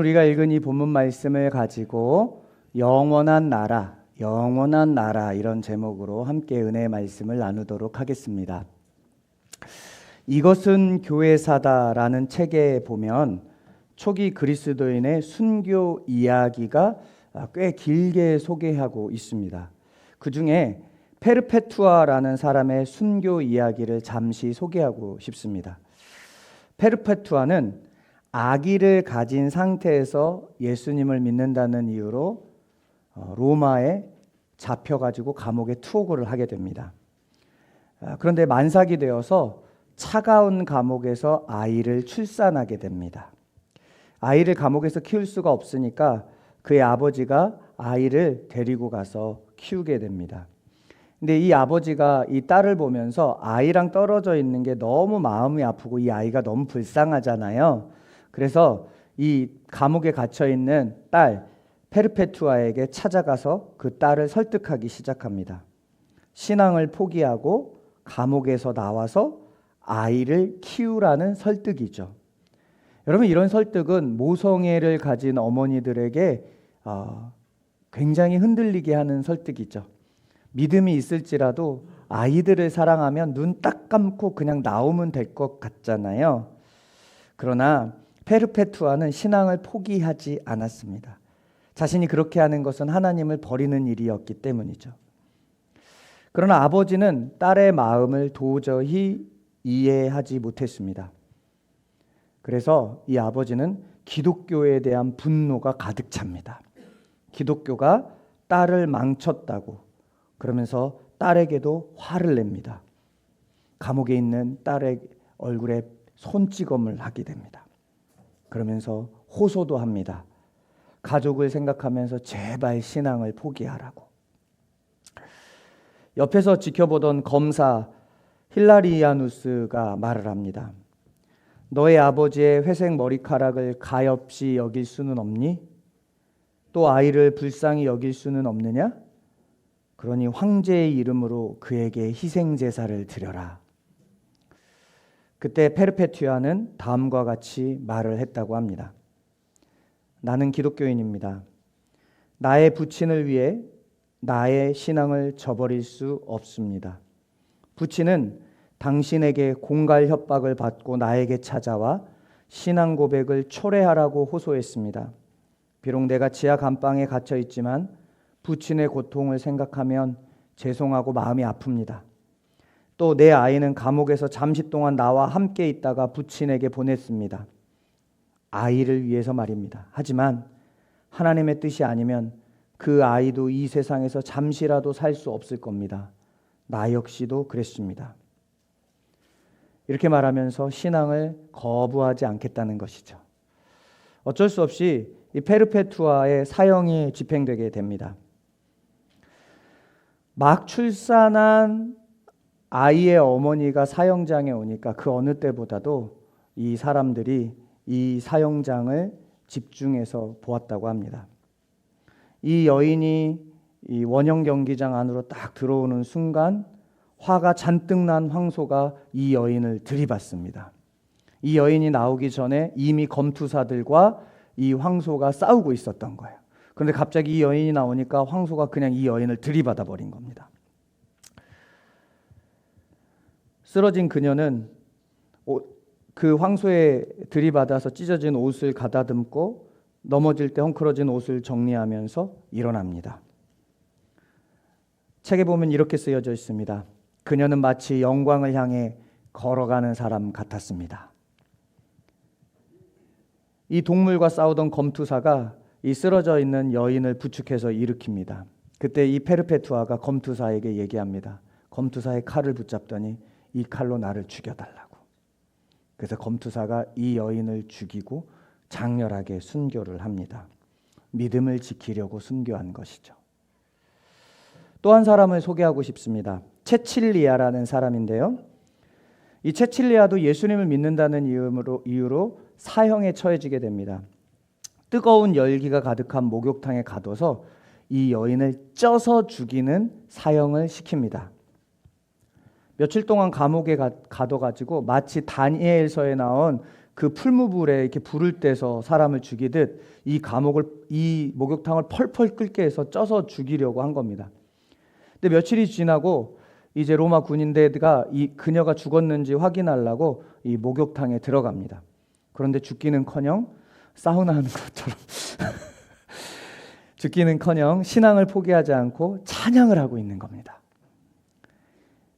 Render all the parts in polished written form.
우리가 읽은 이 본문 말씀을 가지고 영원한 나라 이런 제목으로 함께 은혜의 말씀을 나누도록 하겠습니다. 이것은 교회사다라는 책에 보면 초기 그리스도인의 순교 이야기가 꽤 길게 소개하고 있습니다. 그 중에 페르페투아라는 사람의 순교 이야기를 잠시 소개하고 싶습니다. 페르페투아는 아기를 가진 상태에서 예수님을 믿는다는 이유로 로마에 잡혀가지고 감옥에 투옥을 하게 됩니다. 그런데 만삭이 되어서 차가운 감옥에서 아이를 출산하게 됩니다. 아이를 감옥에서 키울 수가 없으니까 그의 아버지가 아이를 데리고 가서 키우게 됩니다. 근데 이 아버지가 이 딸을 보면서 아이랑 떨어져 있는 게 너무 마음이 아프고 이 아이가 너무 불쌍하잖아요. 그래서 이 감옥에 갇혀 있는 딸 페르페투아에게 찾아가서 그 딸을 설득하기 시작합니다. 신앙을 포기하고 감옥에서 나와서 아이를 키우라는 설득이죠. 여러분, 이런 설득은 모성애를 가진 어머니들에게 굉장히 흔들리게 하는 설득이죠. 믿음이 있을지라도 아이들을 사랑하면 눈 딱 감고 그냥 나오면 될 것 같잖아요. 그러나 페르페투아는 신앙을 포기하지 않았습니다. 자신이 그렇게 하는 것은 하나님을 버리는 일이었기 때문이죠. 그러나 아버지는 딸의 마음을 도저히 이해하지 못했습니다. 그래서 이 아버지는 기독교에 대한 분노가 가득 찹니다. 기독교가 딸을 망쳤다고 그러면서 딸에게도 화를 냅니다. 감옥에 있는 딸의 얼굴에 손찌검을 하게 됩니다. 그러면서 호소도 합니다. 가족을 생각하면서 제발 신앙을 포기하라고. 옆에서 지켜보던 검사 힐라리아누스가 말을 합니다. 너의 아버지의 회색 머리카락을 가엾이 여길 수는 없니? 또 아이를 불쌍히 여길 수는 없느냐? 그러니 황제의 이름으로 그에게 희생제사를 드려라. 그때 페르페투아는 다음과 같이 말을 했다고 합니다. 나는 기독교인입니다. 나의 부친을 위해 나의 신앙을 저버릴 수 없습니다. 부친은 당신에게 공갈 협박을 받고 나에게 찾아와 신앙 고백을 초래하라고 호소했습니다. 비록 내가 지하 감방에 갇혀 있지만 부친의 고통을 생각하면 죄송하고 마음이 아픕니다. 또 내 아이는 감옥에서 잠시 동안 나와 함께 있다가 부친에게 보냈습니다. 아이를 위해서 말입니다. 하지만 하나님의 뜻이 아니면 그 아이도 이 세상에서 잠시라도 살 수 없을 겁니다. 나 역시도 그랬습니다. 이렇게 말하면서 신앙을 거부하지 않겠다는 것이죠. 어쩔 수 없이 이 페르페투아의 사형이 집행되게 됩니다. 막 출산한 아이의 어머니가 사형장에 오니까 그 어느 때보다도 이 사람들이 이 사형장을 집중해서 보았다고 합니다. 이 여인이 이 원형 경기장 안으로 딱 들어오는 순간 화가 잔뜩 난 황소가 이 여인을 들이받습니다. 이 여인이 나오기 전에 이미 검투사들과 이 황소가 싸우고 있었던 거예요. 그런데 갑자기 이 여인이 나오니까 황소가 그냥 이 여인을 들이받아 버린 겁니다. 쓰러진 그녀는 그 황소에 들이받아서 찢어진 옷을 가다듬고 넘어질 때 헝클어진 옷을 정리하면서 일어납니다. 책에 보면 이렇게 쓰여져 있습니다. 그녀는 마치 영광을 향해 걸어가는 사람 같았습니다. 이 동물과 싸우던 검투사가 이 쓰러져 있는 여인을 부축해서 일으킵니다. 그때 이 페르페투아가 검투사에게 얘기합니다. 검투사의 칼을 붙잡더니 이 칼로 나를 죽여달라고. 그래서 검투사가 이 여인을 죽이고 장렬하게 순교를 합니다. 믿음을 지키려고 순교한 것이죠. 또 한 사람을 소개하고 싶습니다. 체칠리아라는 사람인데요. 이 체칠리아도 예수님을 믿는다는 이유로 사형에 처해지게 됩니다. 뜨거운 열기가 가득한 목욕탕에 가둬서 이 여인을 쪄서 죽이는 사형을 시킵니다. 며칠 동안 감옥에 가둬가지고 마치 다니엘서에 나온 그 풀무불에 이렇게 불을 떼서 사람을 죽이듯 이 목욕탕을 펄펄 끓게 해서 쪄서 죽이려고 한 겁니다. 근데 며칠이 지나고 이제 로마 군인대가 이 그녀가 죽었는지 확인하려고 이 목욕탕에 들어갑니다. 그런데 죽기는커녕 사우나 하는 것처럼 죽기는커녕 신앙을 포기하지 않고 찬양을 하고 있는 겁니다.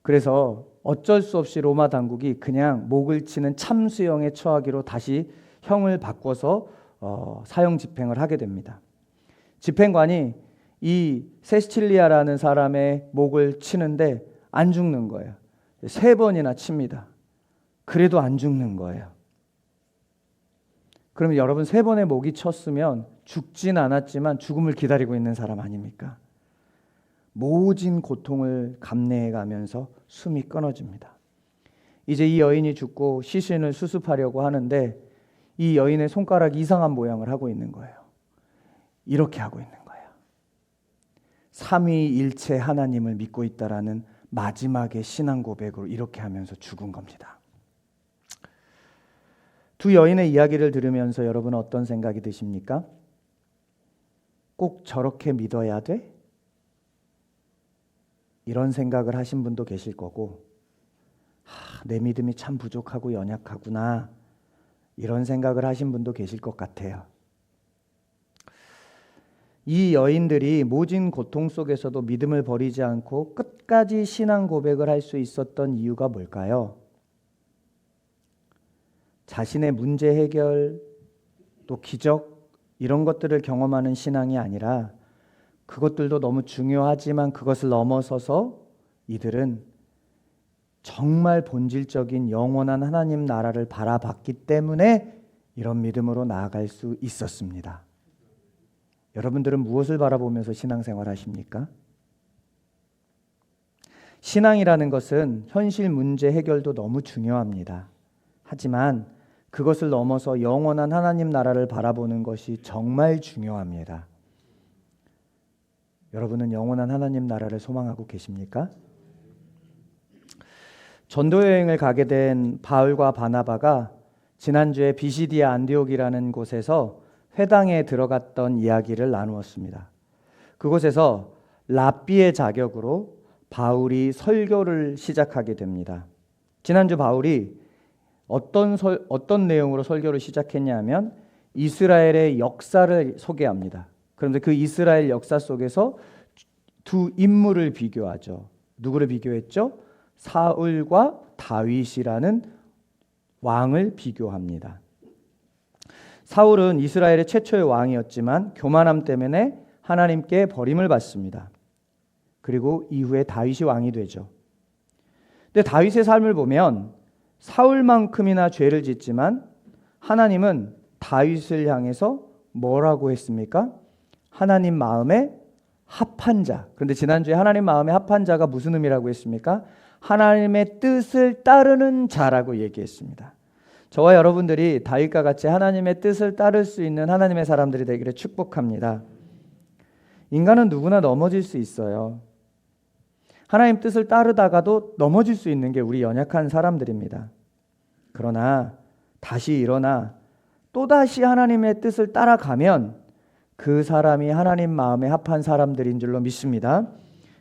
그래서 어쩔 수 없이 로마 당국이 그냥 목을 치는 참수형에 처하기로 다시 형을 바꿔서 사형 집행을 하게 됩니다. 집행관이 이 세스틸리아라는 사람의 목을 치는데 안 죽는 거예요. 3번이나 칩니다. 그래도 안 죽는 거예요. 그러면 여러분 3번의 목이 쳤으면 죽진 않았지만 죽음을 기다리고 있는 사람 아닙니까? 모진 고통을 감내해 가면서 숨이 끊어집니다. 이제 이 여인이 죽고 시신을 수습하려고 하는데 이 여인의 손가락이 이상한 모양을 하고 있는 거예요. 이렇게 하고 있는 거예요. 삼위일체 하나님을 믿고 있다라는 마지막의 신앙 고백으로 이렇게 하면서 죽은 겁니다. 두 여인의 이야기를 들으면서 여러분은 어떤 생각이 드십니까? 꼭 저렇게 믿어야 돼? 이런 생각을 하신 분도 계실 거고, 내 믿음이 참 부족하고 연약하구나, 이런 생각을 하신 분도 계실 것 같아요. 이 여인들이 모진 고통 속에서도 믿음을 버리지 않고 끝까지 신앙 고백을 할 수 있었던 이유가 뭘까요? 자신의 문제 해결, 또 기적, 이런 것들을 경험하는 신앙이 아니라 그것들도 너무 중요하지만 그것을 넘어서서 이들은 정말 본질적인 영원한 하나님 나라를 바라봤기 때문에 이런 믿음으로 나아갈 수 있었습니다. 여러분들은 무엇을 바라보면서 신앙생활 하십니까? 신앙이라는 것은 현실 문제 해결도 너무 중요합니다. 하지만 그것을 넘어서 영원한 하나님 나라를 바라보는 것이 정말 중요합니다. 여러분은 영원한 하나님 나라를 소망하고 계십니까? 전도 여행을 가게 된 바울과 바나바가 지난주에 비시디아 안디옥이라는 곳에서 회당에 들어갔던 이야기를 나누었습니다. 그곳에서 랍비의 자격으로 바울이 설교를 시작하게 됩니다. 지난주 바울이 어떤 내용으로 설교를 시작했냐면 이스라엘의 역사를 소개합니다. 그런데 그 이스라엘 역사 속에서 두 인물을 비교하죠. 누구를 비교했죠? 사울과 다윗이라는 왕을 비교합니다. 사울은 이스라엘의 최초의 왕이었지만 교만함 때문에 하나님께 버림을 받습니다. 그리고 이후에 다윗이 왕이 되죠. 근데 다윗의 삶을 보면 사울만큼이나 죄를 짓지만 하나님은 다윗을 향해서 뭐라고 했습니까? 하나님 마음에 합한 자. 그런데 지난주에 하나님 마음에 합한 자가 무슨 의미라고 했습니까? 하나님의 뜻을 따르는 자라고 얘기했습니다. 저와 여러분들이 다윗과 같이 하나님의 뜻을 따를 수 있는 하나님의 사람들이 되기를 축복합니다. 인간은 누구나 넘어질 수 있어요. 하나님 뜻을 따르다가도 넘어질 수 있는 게 우리 연약한 사람들입니다. 그러나 다시 일어나 또다시 하나님의 뜻을 따라가면 그 사람이 하나님 마음에 합한 사람들인 줄로 믿습니다.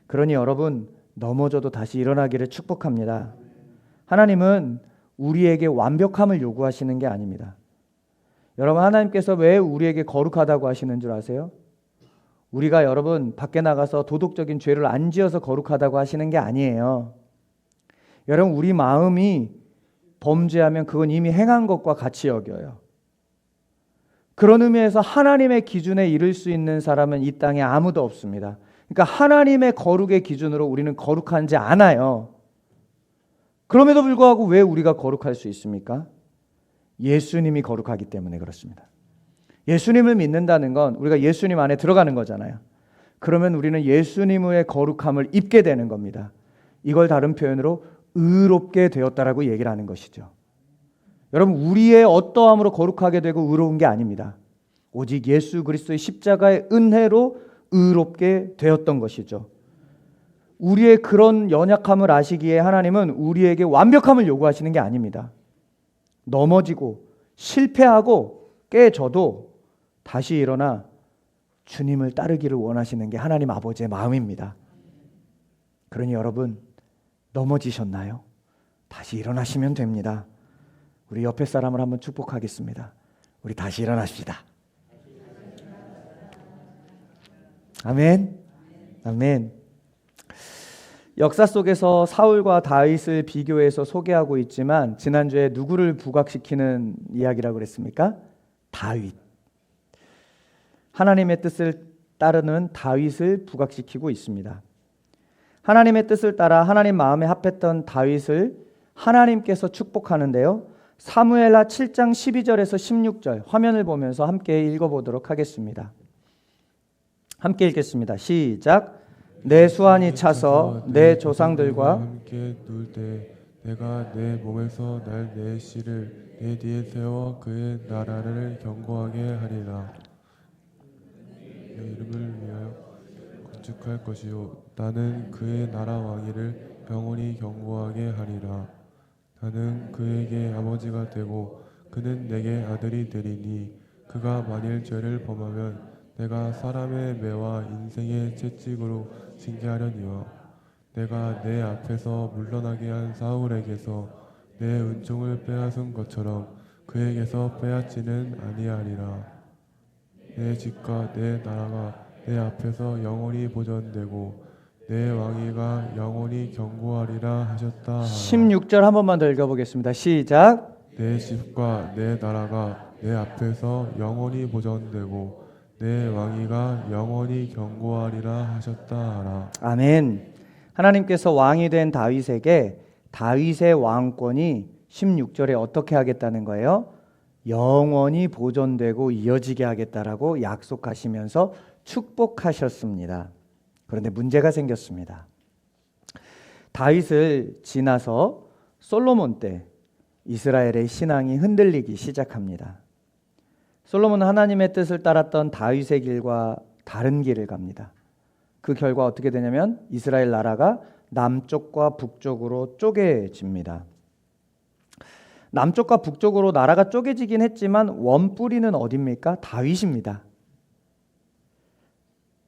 그러니 여러분, 넘어져도 다시 일어나기를 축복합니다. 하나님은 우리에게 완벽함을 요구하시는 게 아닙니다. 여러분, 하나님께서 왜 우리에게 거룩하다고 하시는 줄 아세요? 우리가 여러분 밖에 나가서 도덕적인 죄를 안 지어서 거룩하다고 하시는 게 아니에요. 여러분, 우리 마음이 범죄하면 그건 이미 행한 것과 같이 여겨요. 그런 의미에서 하나님의 기준에 이를 수 있는 사람은 이 땅에 아무도 없습니다. 그러니까 하나님의 거룩의 기준으로 우리는 거룩하지 않아요. 그럼에도 불구하고 왜 우리가 거룩할 수 있습니까? 예수님이 거룩하기 때문에 그렇습니다. 예수님을 믿는다는 건 우리가 예수님 안에 들어가는 거잖아요. 그러면 우리는 예수님의 거룩함을 입게 되는 겁니다. 이걸 다른 표현으로 의롭게 되었다라고 얘기를 하는 것이죠. 여러분, 우리의 어떠함으로 거룩하게 되고 의로운 게 아닙니다. 오직 예수 그리스도의 십자가의 은혜로 의롭게 되었던 것이죠. 우리의 그런 연약함을 아시기에 하나님은 우리에게 완벽함을 요구하시는 게 아닙니다. 넘어지고 실패하고 깨져도 다시 일어나 주님을 따르기를 원하시는 게 하나님 아버지의 마음입니다. 그러니 여러분, 넘어지셨나요? 다시 일어나시면 됩니다. 우리 옆에 사람을 한번 축복하겠습니다. 우리 다시 일어나십시다. 아멘. 아멘. 역사 속에서 사울과 다윗을 비교해서 소개하고 있지만 지난주에 누구를 부각시키는 이야기라고 그랬습니까? 다윗. 하나님의 뜻을 따르는 다윗을 부각시키고 있습니다. 하나님의 뜻을 따라 하나님 마음에 합했던 다윗을 하나님께서 축복하는데요. 사무엘하 7장 12절에서 16절 화면을 보면서 함께 읽어보도록 하겠습니다. 함께 읽겠습니다. 시작. 내 수완이 차서 내 조상들과 함께 놀 때 내가 내 몸에서 날 내 씨를 내 뒤에 세워 그의 나라를 견고하게 하리라. 내 이름을 위하여 건축할 것이요 나는 그의 나라 왕위를 영원히 견고하게 하리라. 나는 그에게 아버지가 되고 그는 내게 아들이 되리니 그가 만일 죄를 범하면 내가 사람의 매와 인생의 채찍으로 징계하려니와 내가 내 앞에서 물러나게 한 사울에게서 내 은총을 빼앗은 것처럼 그에게서 빼앗지는 아니하리라. 내 집과 내 나라가 내 앞에서 영원히 보존되고 내 왕위가 영원히 견고하리라 하셨다 하라. 16절 한 번만 더 읽어보겠습니다. 시작. 내 집과 내 나라가 내 앞에서 영원히 보존되고 내 왕위가 영원히 견고하리라 하셨다 하라. 아멘. 하나님께서 왕이 된 다윗에게 다윗의 왕권이 16절에 어떻게 하겠다는 거예요? 영원히 보존되고 이어지게 하겠다라고 약속하시면서 축복하셨습니다. 그런데 문제가 생겼습니다. 다윗을 지나서 솔로몬 때 이스라엘의 신앙이 흔들리기 시작합니다. 솔로몬은 하나님의 뜻을 따랐던 다윗의 길과 다른 길을 갑니다. 그 결과 어떻게 되냐면 이스라엘 나라가 남쪽과 북쪽으로 쪼개집니다. 남쪽과 북쪽으로 나라가 쪼개지긴 했지만 원뿌리는 어디입니까? 다윗입니다.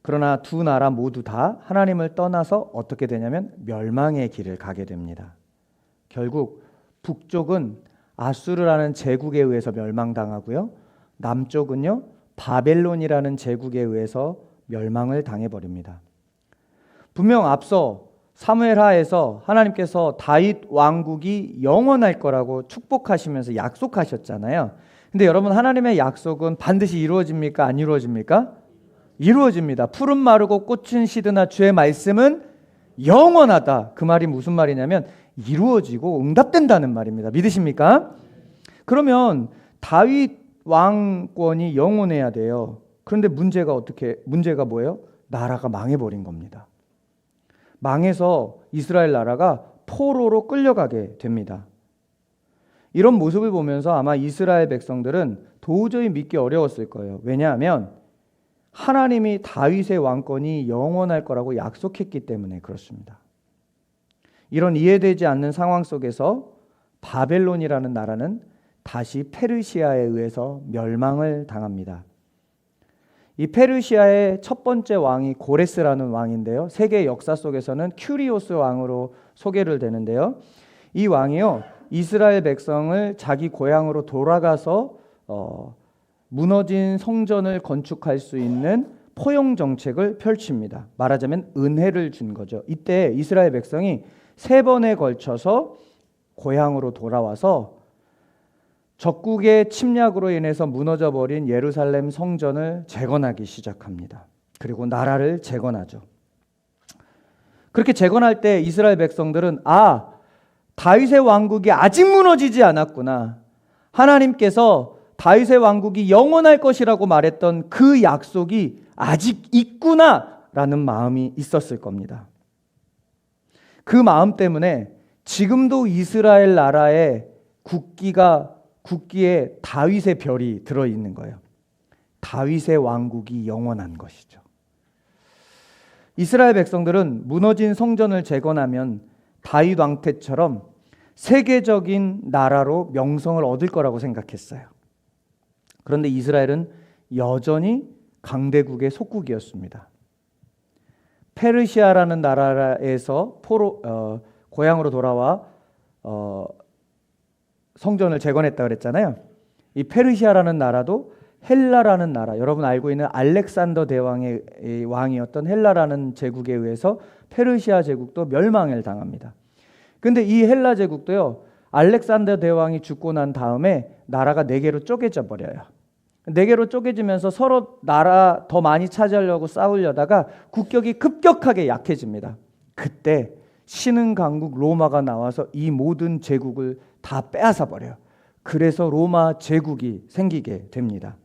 그러나 두 나라 모두 다 하나님을 떠나서 어떻게 되냐면 멸망의 길을 가게 됩니다. 결국 북쪽은 아수르라는 제국에 의해서 멸망당하고요. 남쪽은요, 바벨론이라는 제국에 의해서 멸망을 당해버립니다. 분명 앞서 사무엘하에서 하나님께서 다윗 왕국이 영원할 거라고 축복하시면서 약속하셨잖아요. 근데 여러분, 하나님의 약속은 반드시 이루어집니까? 안 이루어집니까? 이루어집니다. 푸른 마르고 꽃은 시드나 주의 말씀은 영원하다. 그 말이 무슨 말이냐면 이루어지고 응답된다는 말입니다. 믿으십니까? 그러면 다윗 왕권이 영원해야 돼요. 그런데 문제가 뭐예요? 나라가 망해버린 겁니다. 망해서 이스라엘 나라가 포로로 끌려가게 됩니다. 이런 모습을 보면서 아마 이스라엘 백성들은 도저히 믿기 어려웠을 거예요. 왜냐하면 하나님이 다윗의 왕권이 영원할 거라고 약속했기 때문에 그렇습니다. 이런 이해되지 않는 상황 속에서 바벨론이라는 나라는 다시 페르시아에 의해서 멸망을 당합니다. 이 페르시아의 첫 번째 왕이 고레스라는 왕인데요. 세계 역사 속에서는 큐리오스 왕으로 소개를 되는데요. 이 왕이요, 이스라엘 백성을 자기 고향으로 돌아가서 무너진 성전을 건축할 수 있는 포용 정책을 펼칩니다. 말하자면 은혜를 준 거죠. 이때 이스라엘 백성이 3번에 걸쳐서 고향으로 돌아와서 적국의 침략으로 인해서 무너져버린 예루살렘 성전을 재건하기 시작합니다. 그리고 나라를 재건하죠. 그렇게 재건할 때 이스라엘 백성들은 다윗의 왕국이 아직 무너지지 않았구나. 하나님께서 다윗의 왕국이 영원할 것이라고 말했던 그 약속이 아직 있구나라는 마음이 있었을 겁니다. 그 마음 때문에 지금도 이스라엘 나라의 국기에 다윗의 별이 들어있는 거예요. 다윗의 왕국이 영원한 것이죠. 이스라엘 백성들은 무너진 성전을 재건하면 다윗 왕태처럼 세계적인 나라로 명성을 얻을 거라고 생각했어요. 그런데 이스라엘은 여전히 강대국의 속국이었습니다. 페르시아라는 나라에서 고향으로 돌아와 성전을 재건했다 그랬잖아요. 이 페르시아라는 나라도 헬라라는 나라, 여러분 알고 있는 알렉산더 대왕의 왕이었던 헬라라는 제국에 의해서 페르시아 제국도 멸망을 당합니다. 근데 이 헬라 제국도요, 알렉산더 대왕이 죽고 난 다음에 나라가 4개로 쪼개져 버려요. 4개로 쪼개지면서 서로 나라 더 많이 차지하려고 싸우려다가 국격이 급격하게 약해집니다. 그때 신흥 강국 로마가 나와서 이 모든 제국을 다 빼앗아 버려요. 그래서 로마 제국이 생기게 됩니다.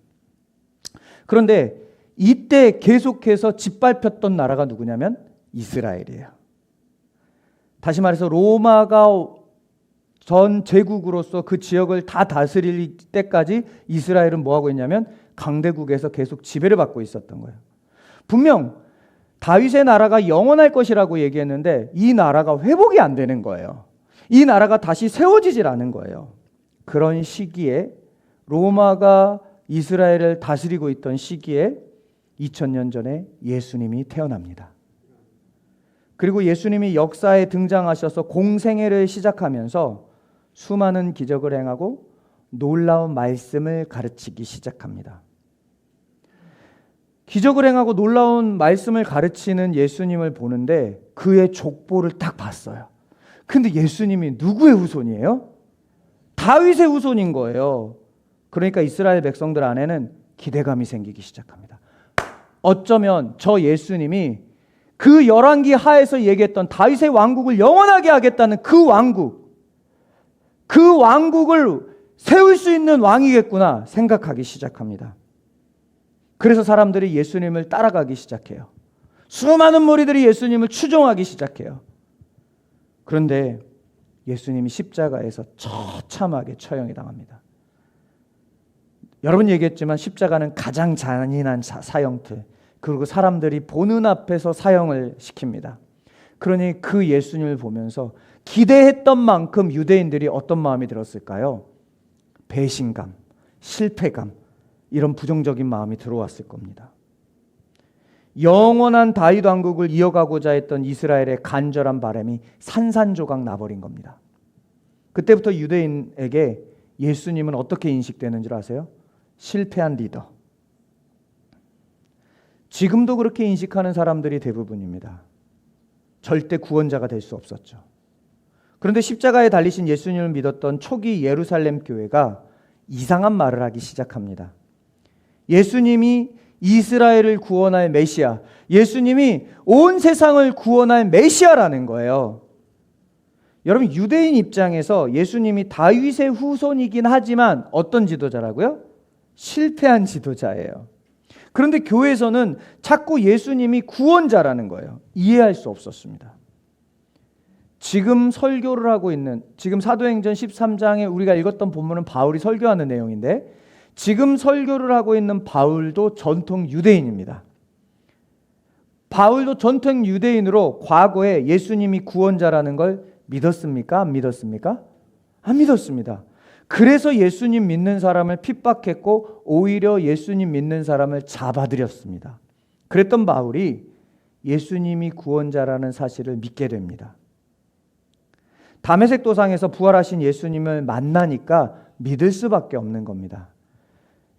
그런데 이때 계속해서 짓밟혔던 나라가 누구냐면 이스라엘이에요. 다시 말해서 로마가 전 제국으로서 그 지역을 다 다스릴 때까지 이스라엘은 뭐하고 있냐면 강대국에서 계속 지배를 받고 있었던 거예요. 분명 다윗의 나라가 영원할 것이라고 얘기했는데 이 나라가 회복이 안 되는 거예요. 이 나라가 다시 세워지질 않은 거예요. 그런 시기에 로마가 이스라엘을 다스리고 있던 시기에 2000년 전에 예수님이 태어납니다. 그리고 예수님이 역사에 등장하셔서 공생애를 시작하면서 수많은 기적을 행하고 놀라운 말씀을 가르치기 시작합니다. 기적을 행하고 놀라운 말씀을 가르치는 예수님을 보는데 그의 족보를 딱 봤어요. 근데 예수님이 누구의 후손이에요? 다윗의 후손인 거예요. 그러니까 이스라엘 백성들 안에는 기대감이 생기기 시작합니다. 어쩌면 저 예수님이 그 열왕기 하에서 얘기했던 다윗의 왕국을 영원하게 하겠다는 그 왕국을 세울 수 있는 왕이겠구나 생각하기 시작합니다. 그래서 사람들이 예수님을 따라가기 시작해요. 수많은 무리들이 예수님을 추종하기 시작해요. 그런데 예수님이 십자가에서 처참하게 처형이 당합니다. 여러 번 얘기했지만 십자가는 가장 잔인한 사형틀, 그리고 사람들이 보는 앞에서 사형을 시킵니다. 그러니 그 예수님을 보면서 기대했던 만큼 유대인들이 어떤 마음이 들었을까요? 배신감, 실패감, 이런 부정적인 마음이 들어왔을 겁니다. 영원한 다윗 왕국을 이어가고자 했던 이스라엘의 간절한 바람이 산산조각 나버린 겁니다. 그때부터 유대인에게 예수님은 어떻게 인식되는 줄 아세요? 실패한 리더. 지금도 그렇게 인식하는 사람들이 대부분입니다. 절대 구원자가 될 수 없었죠. 그런데 십자가에 달리신 예수님을 믿었던 초기 예루살렘 교회가 이상한 말을 하기 시작합니다. 예수님이 이스라엘을 구원할 메시아, 예수님이 온 세상을 구원할 메시아라는 거예요. 여러분, 유대인 입장에서 예수님이 다윗의 후손이긴 하지만 어떤 지도자라고요? 실패한 지도자예요. 그런데 교회에서는 자꾸 예수님이 구원자라는 거예요. 이해할 수 없었습니다. 지금 설교를 하고 있는, 지금 사도행전 13장에 우리가 읽었던 본문은 바울이 설교하는 내용인데, 지금 설교를 하고 있는 바울도 전통 유대인입니다. 바울도 전통 유대인으로 과거에 예수님이 구원자라는 걸 믿었습니까? 안 믿었습니까? 안 믿었습니다. 그래서 예수님 믿는 사람을 핍박했고 오히려 예수님 믿는 사람을 잡아들였습니다. 그랬던 바울이 예수님이 구원자라는 사실을 믿게 됩니다. 다메섹 도상에서 부활하신 예수님을 만나니까 믿을 수밖에 없는 겁니다.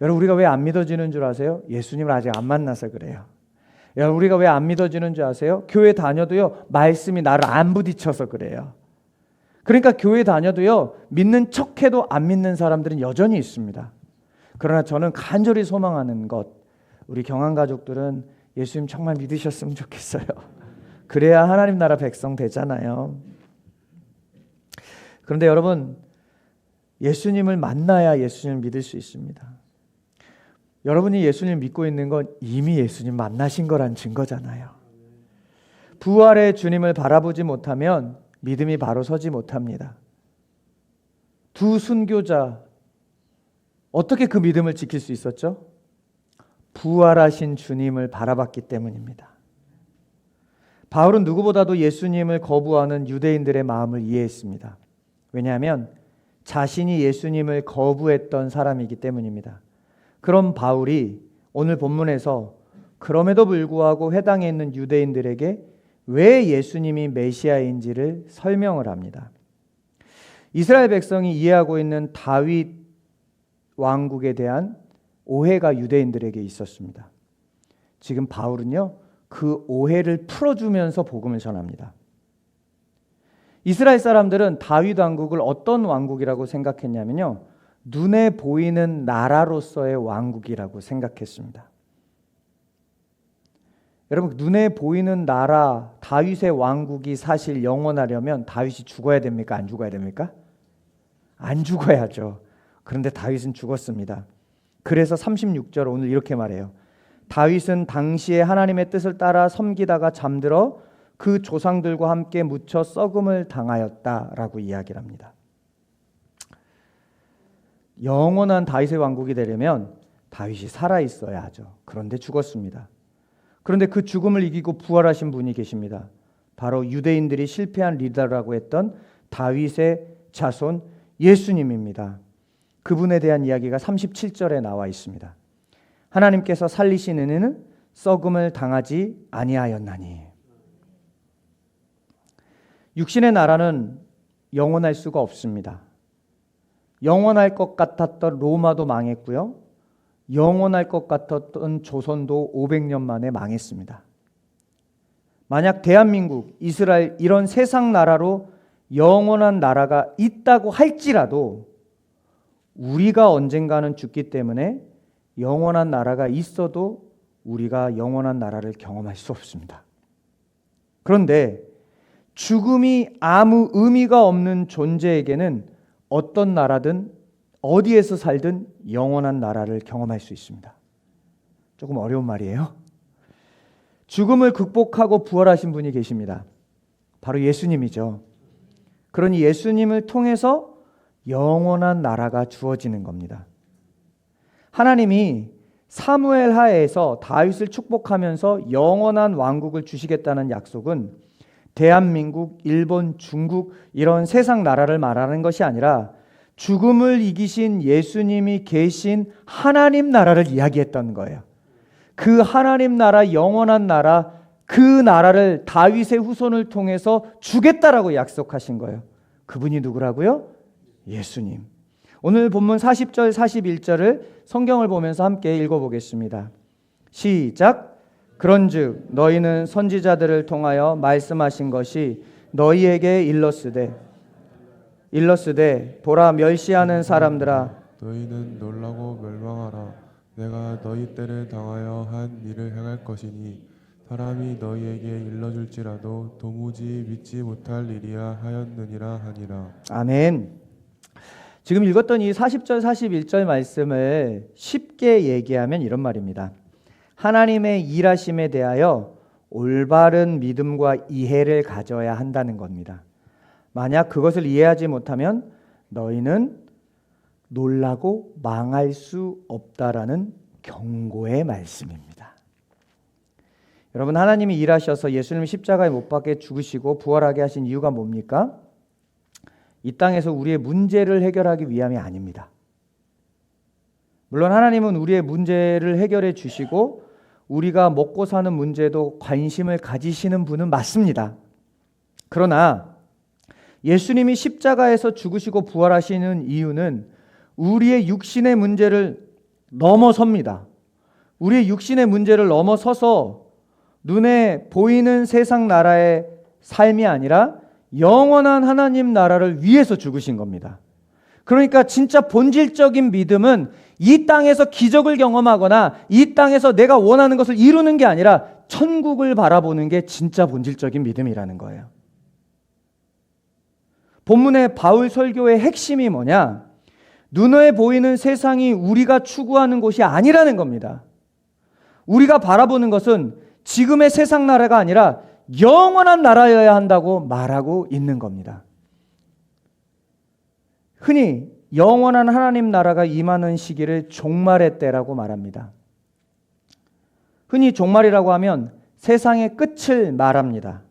여러분, 우리가 왜 안 믿어지는 줄 아세요? 예수님을 아직 안 만나서 그래요. 여러분, 우리가 왜 안 믿어지는 줄 아세요? 교회 다녀도요, 말씀이 나를 안 부딪혀서 그래요. 그러니까 교회 다녀도요, 믿는 척해도 안 믿는 사람들은 여전히 있습니다. 그러나 저는 간절히 소망하는 것, 우리 경안 가족들은 예수님 정말 믿으셨으면 좋겠어요. 그래야 하나님 나라 백성 되잖아요. 그런데 여러분, 예수님을 만나야 예수님을 믿을 수 있습니다. 여러분이 예수님을 믿고 있는 건 이미 예수님 만나신 거란 증거잖아요. 부활의 주님을 바라보지 못하면 믿음이 바로 서지 못합니다. 두 순교자, 어떻게 그 믿음을 지킬 수 있었죠? 부활하신 주님을 바라봤기 때문입니다. 바울은 누구보다도 예수님을 거부하는 유대인들의 마음을 이해했습니다. 왜냐하면 자신이 예수님을 거부했던 사람이기 때문입니다. 그런 바울이 오늘 본문에서 그럼에도 불구하고 회당에 있는 유대인들에게 왜 예수님이 메시아인지를 설명을 합니다. 이스라엘 백성이 이해하고 있는 다윗 왕국에 대한 오해가 유대인들에게 있었습니다. 지금 바울은요, 그 오해를 풀어주면서 복음을 전합니다. 이스라엘 사람들은 다윗 왕국을 어떤 왕국이라고 생각했냐면요, 눈에 보이는 나라로서의 왕국이라고 생각했습니다. 여러분, 눈에 보이는 나라 다윗의 왕국이 사실 영원하려면 다윗이 죽어야 됩니까? 안 죽어야 됩니까? 안 죽어야죠. 그런데 다윗은 죽었습니다. 그래서 36절 오늘 이렇게 말해요. 다윗은 당시에 하나님의 뜻을 따라 섬기다가 잠들어 그 조상들과 함께 묻혀 썩음을 당하였다라고 이야기를 합니다. 영원한 다윗의 왕국이 되려면 다윗이 살아있어야 하죠. 그런데 죽었습니다. 그런데 그 죽음을 이기고 부활하신 분이 계십니다. 바로 유대인들이 실패한 리더라고 했던 다윗의 자손 예수님입니다. 그분에 대한 이야기가 37절에 나와 있습니다. 하나님께서 살리시는 이는 썩음을 당하지 아니하였나니. 육신의 나라는 영원할 수가 없습니다. 영원할 것 같았던 로마도 망했고요. 영원할 것 같았던 조선도 500년 만에 망했습니다. 만약 대한민국, 이스라엘 이런 세상 나라로 영원한 나라가 있다고 할지라도 우리가 언젠가는 죽기 때문에 영원한 나라가 있어도 우리가 영원한 나라를 경험할 수 없습니다. 그런데 죽음이 아무 의미가 없는 존재에게는 어떤 나라든 어디에서 살든 영원한 나라를 경험할 수 있습니다. 조금 어려운 말이에요. 죽음을 극복하고 부활하신 분이 계십니다. 바로 예수님이죠. 그러니 예수님을 통해서 영원한 나라가 주어지는 겁니다. 하나님이 사무엘 하에서 다윗을 축복하면서 영원한 왕국을 주시겠다는 약속은 대한민국, 일본, 중국 이런 세상 나라를 말하는 것이 아니라 죽음을 이기신 예수님이 계신 하나님 나라를 이야기했던 거예요. 그 하나님 나라, 영원한 나라, 그 나라를 다윗의 후손을 통해서 주겠다라고 약속하신 거예요. 그분이 누구라고요? 예수님. 오늘 본문 40절, 41절을 성경을 보면서 함께 읽어보겠습니다. 시작. 그런즉 너희는 선지자들을 통하여 말씀하신 것이 너희에게 일렀으되 보라 멸시하는 사람들아 너희는 놀라고 멸망하라. 내가 너희 때를 당하여 한 일을 행할 것이니 사람이 너희에게 일러줄지라도 도무지 믿지 못할 일이야 하였느니라 하니라. 아멘. 지금 읽었던 이 40절 41절 말씀을 쉽게 얘기하면 이런 말입니다. 하나님의 일하심에 대하여 올바른 믿음과 이해를 가져야 한다는 겁니다. 만약 그것을 이해하지 못하면 너희는 놀라고 망할 수 없다라는 경고의 말씀입니다. 여러분, 하나님이 일하셔서 예수님 십자가에 못 박혀 죽으시고 부활하게 하신 이유가 뭡니까? 이 땅에서 우리의 문제를 해결하기 위함이 아닙니다. 물론 하나님은 우리의 문제를 해결해 주시고 우리가 먹고 사는 문제도 관심을 가지시는 분은 맞습니다. 그러나 예수님이 십자가에서 죽으시고 부활하시는 이유는 우리의 육신의 문제를 넘어섭니다. 우리의 육신의 문제를 넘어서서 눈에 보이는 세상 나라의 삶이 아니라 영원한 하나님 나라를 위해서 죽으신 겁니다. 그러니까 진짜 본질적인 믿음은 이 땅에서 기적을 경험하거나 이 땅에서 내가 원하는 것을 이루는 게 아니라 천국을 바라보는 게 진짜 본질적인 믿음이라는 거예요. 본문의 바울 설교의 핵심이 뭐냐? 눈에 보이는 세상이 우리가 추구하는 곳이 아니라는 겁니다. 우리가 바라보는 것은 지금의 세상 나라가 아니라 영원한 나라여야 한다고 말하고 있는 겁니다. 흔히 영원한 하나님 나라가 임하는 시기를 종말의 때라고 말합니다. 흔히 종말이라고 하면 세상의 끝을 말합니다.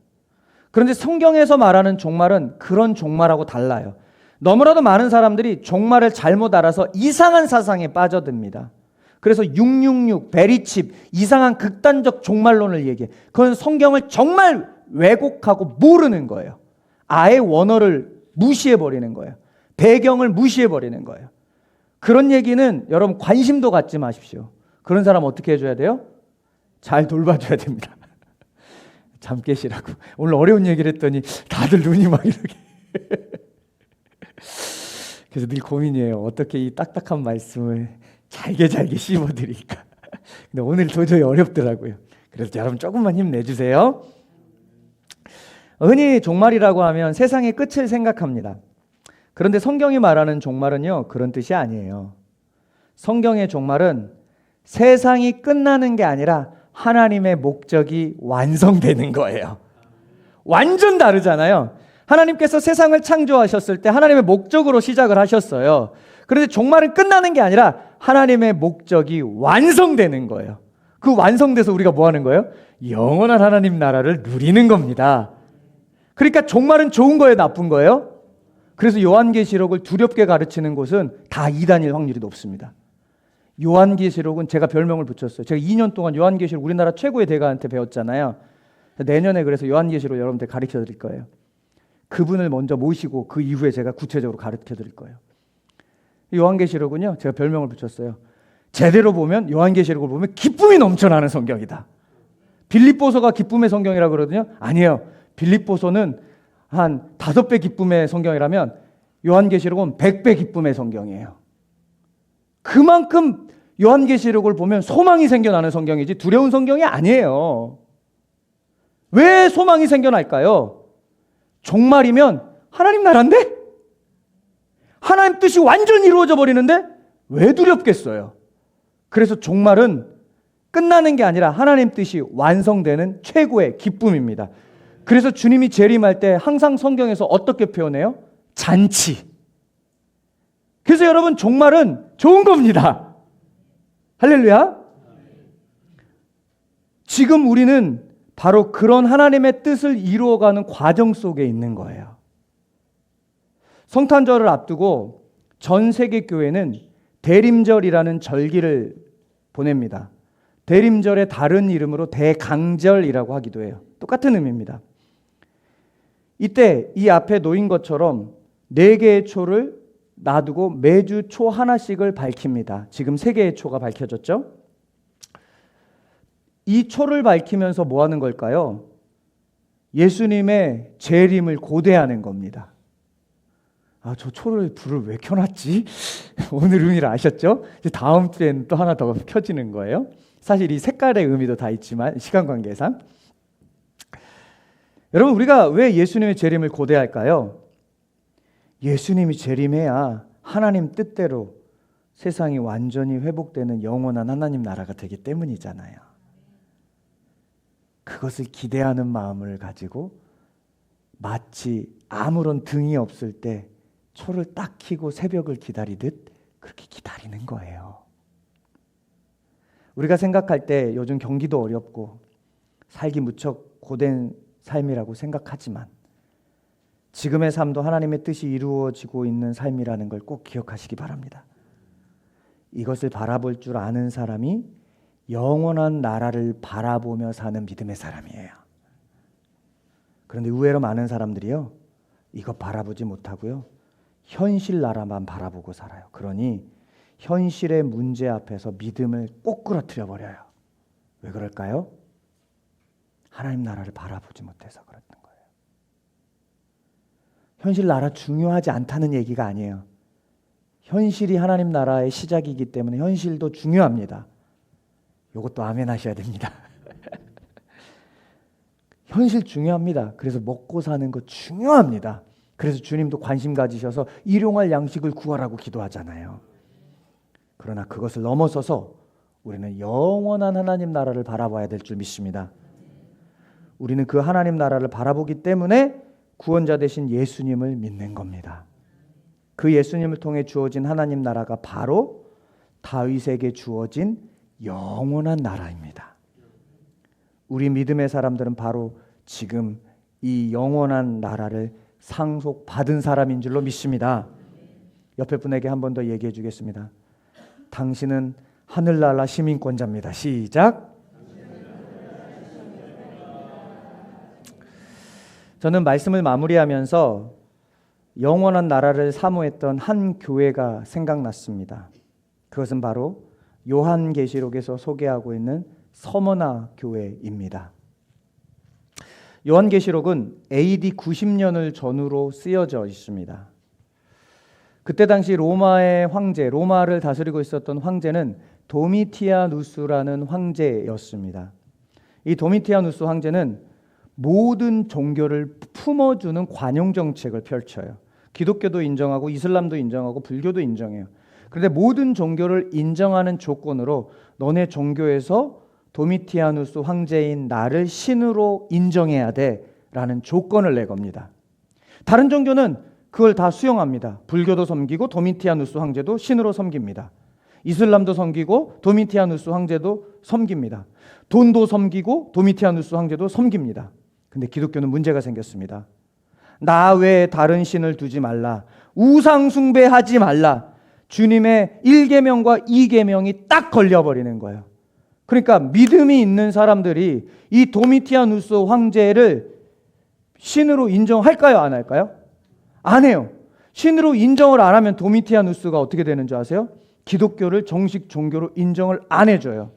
그런데 성경에서 말하는 종말은 그런 종말하고 달라요. 너무나도 많은 사람들이 종말을 잘못 알아서 이상한 사상에 빠져듭니다. 그래서 666, 베리칩, 이상한 극단적 종말론을 얘기해. 그건 성경을 정말 왜곡하고 모르는 거예요. 아예 원어를 무시해버리는 거예요. 배경을 무시해버리는 거예요. 그런 얘기는 여러분 관심도 갖지 마십시오. 그런 사람 어떻게 해줘야 돼요? 잘 돌봐줘야 됩니다. 잠 깨시라고. 오늘 어려운 얘기를 했더니 다들 눈이 막 이렇게. 그래서 늘 고민이에요. 어떻게 이 딱딱한 말씀을 잘게 씹어드릴까. 근데 오늘 도저히 어렵더라고요. 그래서 여러분 조금만 힘내주세요. 흔히 종말이라고 하면 세상의 끝을 생각합니다. 그런데 성경이 말하는 종말은요, 그런 뜻이 아니에요. 성경의 종말은 세상이 끝나는 게 아니라 하나님의 목적이 완성되는 거예요. 완전 다르잖아요. 하나님께서 세상을 창조하셨을 때 하나님의 목적으로 시작을 하셨어요. 그런데 종말은 끝나는 게 아니라 하나님의 목적이 완성되는 거예요. 그 완성돼서 우리가 뭐 하는 거예요? 영원한 하나님 나라를 누리는 겁니다. 그러니까 종말은 좋은 거예요, 나쁜 거예요? 그래서 요한계시록을 두렵게 가르치는 곳은 다 이단일 확률이 높습니다. 요한계시록은 제가 별명을 붙였어요. 제가 2년 동안 요한계시록 우리나라 최고의 대가한테 배웠잖아요. 내년에 그래서 요한계시록 여러분들 가르쳐 드릴 거예요. 그분을 먼저 모시고 그 이후에 제가 구체적으로 가르쳐 드릴 거예요. 요한계시록은요, 제가 별명을 붙였어요. 제대로 보면 요한계시록을 보면 기쁨이 넘쳐나는 성경이다. 빌립보서가 기쁨의 성경이라고 그러거든요. 아니에요. 빌립보서는 한 5배 기쁨의 성경이라면 요한계시록은 100배 기쁨의 성경이에요. 그만큼 요한계시록을 보면 소망이 생겨나는 성경이지 두려운 성경이 아니에요. 왜 소망이 생겨날까요? 종말이면 하나님 나라인데? 하나님 뜻이 완전히 이루어져 버리는데 왜 두렵겠어요? 그래서 종말은 끝나는 게 아니라 하나님 뜻이 완성되는 최고의 기쁨입니다. 그래서 주님이 재림할 때 항상 성경에서 어떻게 표현해요? 잔치. 그래서 여러분 종말은 좋은 겁니다. 할렐루야. 지금 우리는 바로 그런 하나님의 뜻을 이루어가는 과정 속에 있는 거예요. 성탄절을 앞두고 전 세계 교회는 대림절이라는 절기를 보냅니다. 대림절의 다른 이름으로 대강절이라고 하기도 해요. 똑같은 의미입니다. 이때 이 앞에 놓인 것처럼 4개의 초를 놔두고 매주 초 하나씩을 밝힙니다. 지금 3개의 초가 밝혀졌죠? 이 초를 밝히면서 뭐 하는 걸까요? 예수님의 재림을 고대하는 겁니다. 아, 저 초를 불을 왜 켜놨지? 오늘 의미를 아셨죠? 이제 다음 주에는 또 하나 더 켜지는 거예요. 사실 이 색깔의 의미도 다 있지만 시간 관계상. 여러분, 우리가 왜 예수님의 재림을 고대할까요? 예수님이 재림해야 하나님 뜻대로 세상이 완전히 회복되는 영원한 하나님 나라가 되기 때문이잖아요. 그것을 기대하는 마음을 가지고 마치 아무런 등이 없을 때 초를 딱 켜고 새벽을 기다리듯 그렇게 기다리는 거예요. 우리가 생각할 때 요즘 경기도 어렵고 살기 무척 고된 삶이라고 생각하지만 지금의 삶도 하나님의 뜻이 이루어지고 있는 삶이라는 걸 꼭 기억하시기 바랍니다. 이것을 바라볼 줄 아는 사람이 영원한 나라를 바라보며 사는 믿음의 사람이에요. 그런데 의외로 많은 사람들이요, 이거 바라보지 못하고요, 현실 나라만 바라보고 살아요. 그러니 현실의 문제 앞에서 믿음을 꼬꾸라뜨려 버려요. 왜 그럴까요? 하나님 나라를 바라보지 못해서 그렇는 거예요. 현실 나라 중요하지 않다는 얘기가 아니에요. 현실이 하나님 나라의 시작이기 때문에 현실도 중요합니다. 이것도 아멘 하셔야 됩니다. 현실 중요합니다. 그래서 먹고 사는 거 중요합니다. 그래서 주님도 관심 가지셔서 일용할 양식을 구하라고 기도하잖아요. 그러나 그것을 넘어서서 우리는 영원한 하나님 나라를 바라봐야 될 줄 믿습니다. 우리는 그 하나님 나라를 바라보기 때문에 구원자 되신 예수님을 믿는 겁니다. 그 예수님을 통해 주어진 하나님 나라가 바로 다윗에게 주어진 영원한 나라입니다. 우리 믿음의 사람들은 바로 지금 이 영원한 나라를 상속받은 사람인 줄로 믿습니다. 옆에 분에게 한 번 더 얘기해 주겠습니다. 당신은 하늘나라 시민권자입니다. 시작. 저는 말씀을 마무리하면서 영원한 나라를 사모했던 한 교회가 생각났습니다. 그것은 바로 요한계시록에서 소개하고 있는 서머나 교회입니다. 요한계시록은 AD 90년을 전후로 쓰여져 있습니다. 그때 당시 로마의 황제, 로마를 다스리고 있었던 황제는 도미티아누스라는 황제였습니다. 이 도미티아누스 황제는 모든 종교를 품어주는 관용 정책을 펼쳐요. 기독교도 인정하고 이슬람도 인정하고 불교도 인정해요. 그런데 모든 종교를 인정하는 조건으로 너네 종교에서 도미티아누스 황제인 나를 신으로 인정해야 돼라는 조건을 내겁니다. 다른 종교는 그걸 다 수용합니다. 불교도 섬기고 도미티아누스 황제도 신으로 섬깁니다. 이슬람도 섬기고 도미티아누스 황제도 섬깁니다. 돈도 섬기고 도미티아누스 황제도 섬깁니다. 근데 기독교는 문제가 생겼습니다. 나 외에 다른 신을 두지 말라. 우상 숭배하지 말라. 주님의 1계명과 2계명이 딱 걸려버리는 거예요. 그러니까 믿음이 있는 사람들이 이 도미티아누스 황제를 신으로 인정할까요? 안 할까요? 안 해요. 신으로 인정을 안 하면 도미티아누스가 어떻게 되는 줄 아세요? 기독교를 정식 종교로 인정을 안 해줘요.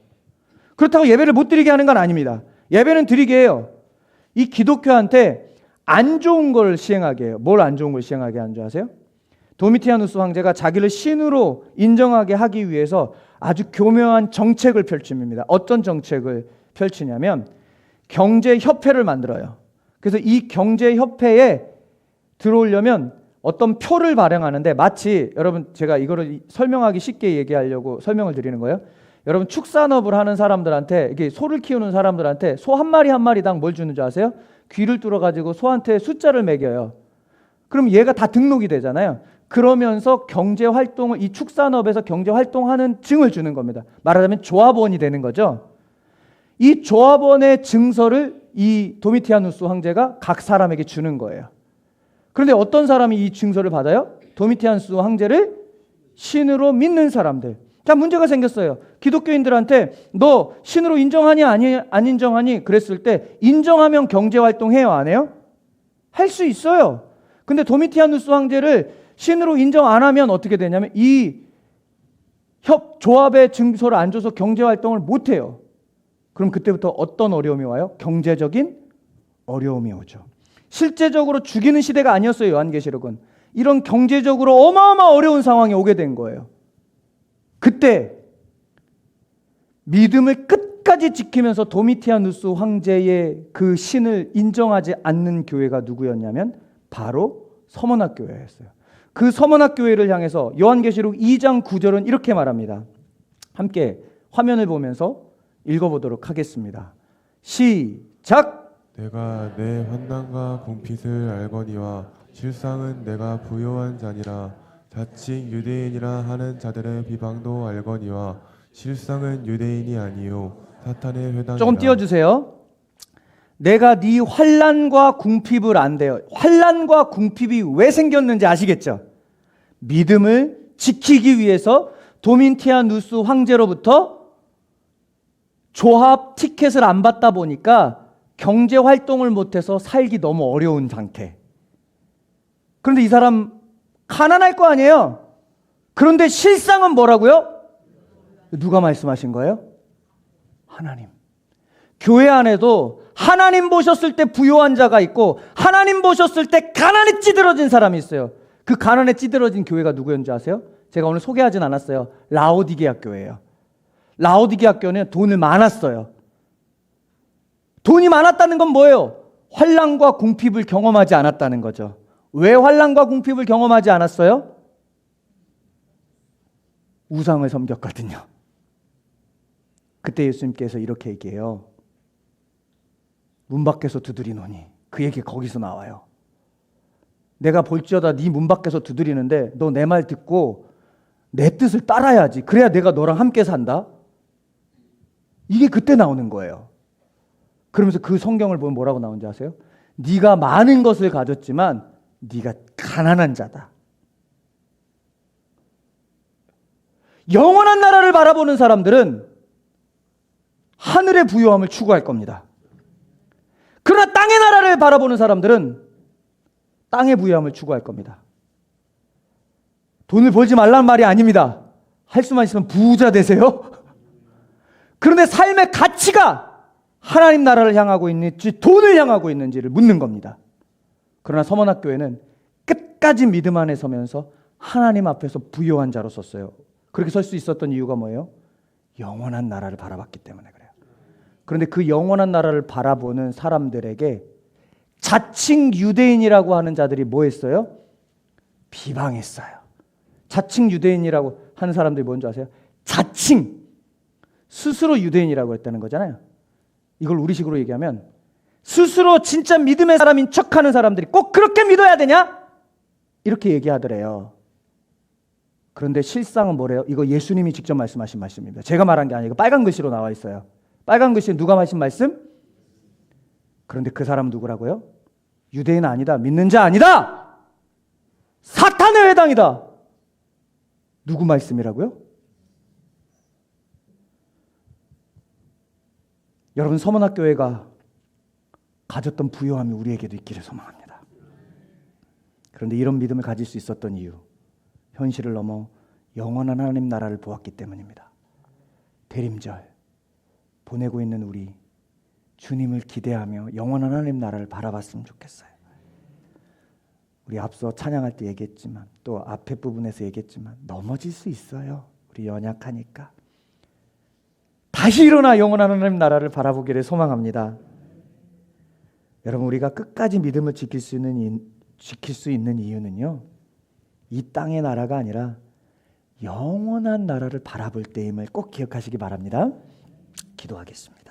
그렇다고 예배를 못 드리게 하는 건 아닙니다. 예배는 드리게 해요. 이 기독교한테 안 좋은 걸 시행하게 해요. 뭘 안 좋은 걸 시행하게 하는 줄 아세요? 도미티아누스 황제가 자기를 신으로 인정하게 하기 위해서 아주 교묘한 정책을 펼칩니다. 어떤 정책을 펼치냐면 경제협회를 만들어요. 그래서 이 경제협회에 들어오려면 어떤 표를 발행하는데, 마치 여러분, 제가 이거를 설명하기 쉽게 얘기하려고 설명을 드리는 거예요. 여러분, 축산업을 하는 사람들한테, 이게 소를 키우는 사람들한테 소 한 마리 한 마리당 뭘 주는 줄 아세요? 귀를 뚫어가지고 소한테 숫자를 매겨요. 그럼 얘가 다 등록이 되잖아요. 그러면서 경제활동을, 이 축산업에서 경제활동하는 증을 주는 겁니다. 말하자면 조합원이 되는 거죠. 이 조합원의 증서를 이 도미티아누스 황제가 각 사람에게 주는 거예요. 그런데 어떤 사람이 이 증서를 받아요? 도미티아누스 황제를 신으로 믿는 사람들. 자, 문제가 생겼어요. 기독교인들한테 너 신으로 인정하니 안 인정하니? 그랬을 때 인정하면 경제활동 해요, 안 해요? 할 수 있어요. 근데 도미티아누스 황제를 신으로 인정 안 하면 어떻게 되냐면 이 조합의 증서를 안 줘서 경제활동을 못 해요. 그럼 그때부터 어떤 어려움이 와요? 경제적인 어려움이 오죠. 실제적으로 죽이는 시대가 아니었어요. 요한계시록은 이런 경제적으로 어마어마 어려운 상황이 오게 된 거예요. 그때 믿음을 끝까지 지키면서 도미티아누스 황제의 그 신을 인정하지 않는 교회가 누구였냐면 바로 서머나 교회였어요. 그 서머나 교회를 향해서 요한계시록 2장 9절은 이렇게 말합니다. 함께 화면을 보면서 읽어보도록 하겠습니다. 시작! 내가 내 환난과 궁핍을 알거니와 실상은 내가 부요한 자니라. 자칭 유대인이라 하는 자들의 비방도 알거니와 실상은 유대인이 아니요 사탄의 회당이라. 조금 띄워주세요. 내가 네 환난과 궁핍을 안대요. 환난과 궁핍이 왜 생겼는지 아시겠죠? 믿음을 지키기 위해서 도미티아누스 황제로부터 조합 티켓을 안 받다 보니까 경제 활동을 못해서 살기 너무 어려운 상태. 그런데 이 사람 가난할 거 아니에요? 그런데 실상은 뭐라고요? 누가 말씀하신 거예요? 하나님. 교회 안에도 하나님 보셨을 때 부요한 자가 있고 하나님 보셨을 때 가난에 찌들어진 사람이 있어요. 그 가난에 찌들어진 교회가 누구였는지 아세요? 제가 오늘 소개하진 않았어요. 라오디게아 교회예요. 라오디게아 교회는 돈을 많았어요. 돈이 많았다는 건 뭐예요? 환난과 궁핍을 경험하지 않았다는 거죠. 왜 환난과 궁핍을 경험하지 않았어요? 우상을 섬겼거든요. 그때 예수님께서 이렇게 얘기해요. 문 밖에서 두드리노니. 그 얘기 거기서 나와요. 내가 볼지어다 네 문 밖에서 두드리는데 너 내 말 듣고 내 뜻을 따라야지. 그래야 내가 너랑 함께 산다. 이게 그때 나오는 거예요. 그러면서 그 성경을 보면 뭐라고 나오는지 아세요? 네가 많은 것을 가졌지만 네가 가난한 자다. 영원한 나라를 바라보는 사람들은 하늘의 부요함을 추구할 겁니다. 그러나 땅의 나라를 바라보는 사람들은 땅의 부요함을 추구할 겁니다. 돈을 벌지 말라는 말이 아닙니다. 할 수만 있으면 부자 되세요. 그런데 삶의 가치가 하나님 나라를 향하고 있는지 돈을 향하고 있는지를 묻는 겁니다. 그러나 서문학교회는 끝까지 믿음 안에 서면서 하나님 앞에서 부요한 자로 섰어요. 그렇게 설 수 있었던 이유가 뭐예요? 영원한 나라를 바라봤기 때문에 그래요. 그런데 그 영원한 나라를 바라보는 사람들에게 자칭 유대인이라고 하는 자들이 뭐 했어요? 비방했어요. 자칭 유대인이라고 하는 사람들이 뭔지 아세요? 자칭 스스로 유대인이라고 했다는 거잖아요. 이걸 우리식으로 얘기하면 스스로 진짜 믿음의 사람인 척하는 사람들이 꼭 그렇게 믿어야 되냐? 이렇게 얘기하더래요. 그런데 실상은 뭐래요? 이거 예수님이 직접 말씀하신 말씀입니다. 제가 말한 게 아니고 빨간 글씨로 나와 있어요. 빨간 글씨에 누가 하신 말씀? 그런데 그 사람은 누구라고요? 유대인 아니다. 믿는 자 아니다. 사탄의 회당이다. 누구 말씀이라고요? 여러분, 서문학교회가 가졌던 부요함이 우리에게도 있기를 소망합니다. 그런데 이런 믿음을 가질 수 있었던 이유, 현실을 넘어 영원한 하나님 나라를 보았기 때문입니다. 대림절 보내고 있는 우리, 주님을 기대하며 영원한 하나님 나라를 바라봤으면 좋겠어요. 우리 앞서 찬양할 때 얘기했지만, 또 앞에 부분에서 얘기했지만, 넘어질 수 있어요. 우리 연약하니까. 다시 일어나 영원한 하나님 나라를 바라보기를 소망합니다. 여러분, 우리가 끝까지 믿음을 지킬 수 있는 이유는요, 이 땅의 나라가 아니라 영원한 나라를 바라볼 때임을 꼭 기억하시기 바랍니다. 기도하겠습니다.